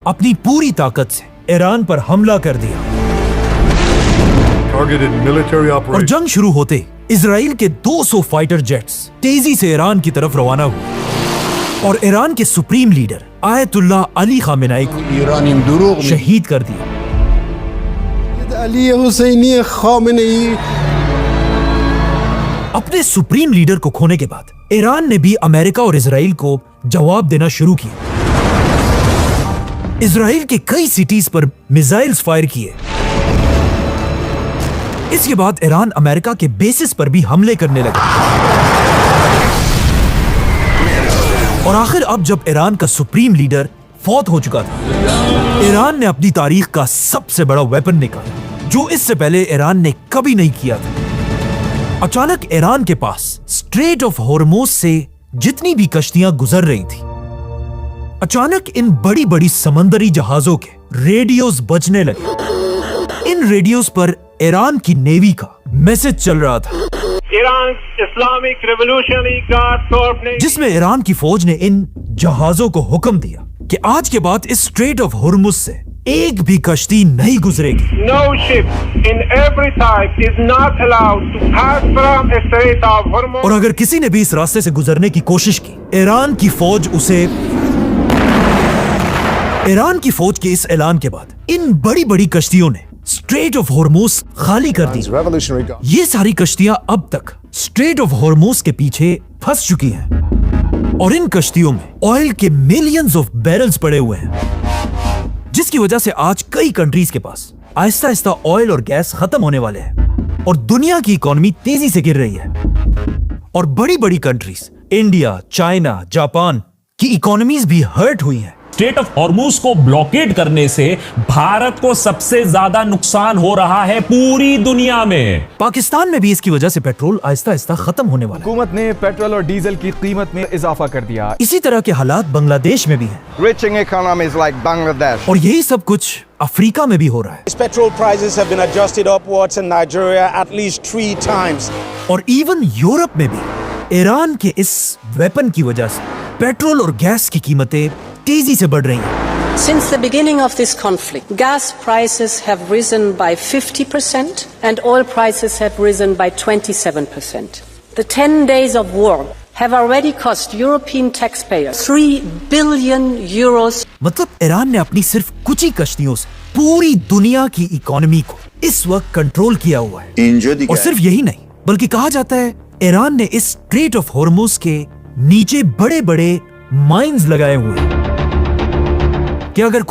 अपनी पूरी ताकत से ईरान पर हमला कर दिया और जंग शुरू होते इजराइल के 200 फाइटर जेट्स तेजी से ईरान की तरफ रवाना हुए और ईरान के supreme leader Ayatollah Ali Khamenei को शहीद कर दिया। अपने सुप्रीम लीडर को खोने के बाद ईरान ने भी अमेरिका और इजराइल को जवाब देना शुरू किया। इजराइल के कई सिटीज पर मिसाइल्स फायर किए। इसके बाद ईरान अमेरिका के बेसिस पर भी हमले करने लगा और आखिर अब जब ईरान का सुप्रीम लीडर फौत हो चुका था, ईरान ने अपनी तारीख का सबसे बड़ा वेपन निकाला जो इससे पहले ईरान ने कभी नहीं किया था। अचानक ईरान के पास स्ट्रेट ऑफ हॉर्मुज से जितनी भी कश्तियां गुजर रही थी, अचानक इन बड़ी बड़ी समंदरी जहाजों के रेडियोस बजने लगे। इन रेडियोस पर ईरान की नेवी का मैसेज चल रहा था Iran Islamic revolutionary guard Corp ने, जिसमें ईरान की फौज ने इन जहाजों को हुक्म दिया कि आज के बाद इस स्ट्रेट ऑफ हॉर्मुज से एक भी कश्ती नहीं गुजरेगी। No ship in every type is not allowed to pass from Strait of Hormuz। और अगर किसी ने भी इस रास्ते से गुजरने की कोशिश की, ईरान की फौज के इस ऐलान के बाद इन बड़ी बड़ी कश्तियों ने स्ट्रेट ऑफ हॉर्मुज खाली कर दी। ये सारी कश्तियां अब तक स्ट्रेट ऑफ हॉर्मुज के पीछे फंस चुकी हैं और इन कश्तियों में ऑयल के मिलियंस ऑफ बैरल्स पड़े हुए हैं, जिसकी वजह से आज कई कंट्रीज के पास आहिस्ता आहिस्ता ऑयल और गैस खत्म होने वाले हैं और दुनिया की इकोनॉमी तेजी से गिर रही है। और बड़ी बड़ी कंट्रीज इंडिया, चाइना, जापान की इकोनॉमीज भी हर्ट हुई हैं। स्ट्रेट ऑफ हॉर्मुज को ब्लॉकेड करने से भारत को सबसे ज्यादा नुकसान हो रहा है पूरी दुनिया में। पाकिस्तान में भी इसकी वजह से पेट्रोल आहिस्ता आहिस्ता खत्म होने वाला है। हुकूमत ने पेट्रोल और डीजल की कीमत में इजाफा कर दिया। इसी तरह के हालात बांग्लादेश में भी हैं। Rich economies like Bangladesh। और यही सब कुछ अफ्रीका में भी हो रहा है। Petrol prices have been adjusted upwards in Nigeria at least 3 times। और इवन यूरोप में भी ईरान के इस वेपन की वजह से पेट्रोल और गैस की कीमतें तेजी से बढ़ रही हैं। Since the beginning of this conflict, gas prices have risen by 50% and oil prices have risen by 27%. The 10 days of war have already cost European taxpayers 3 billion euros। मतलब ईरान ने अपनी सिर्फ कुछ ही कश्तियों से पूरी दुनिया की इकोनॉमी को इस वक्त कंट्रोल किया हुआ है। और सिर्फ यही नहीं, बल्कि कहा जाता है ईरान ने इस स्ट्रेट ऑफ हॉर्मुज के नीचे बड़े बड़े माइंस लगाए हुए हैं कि अगर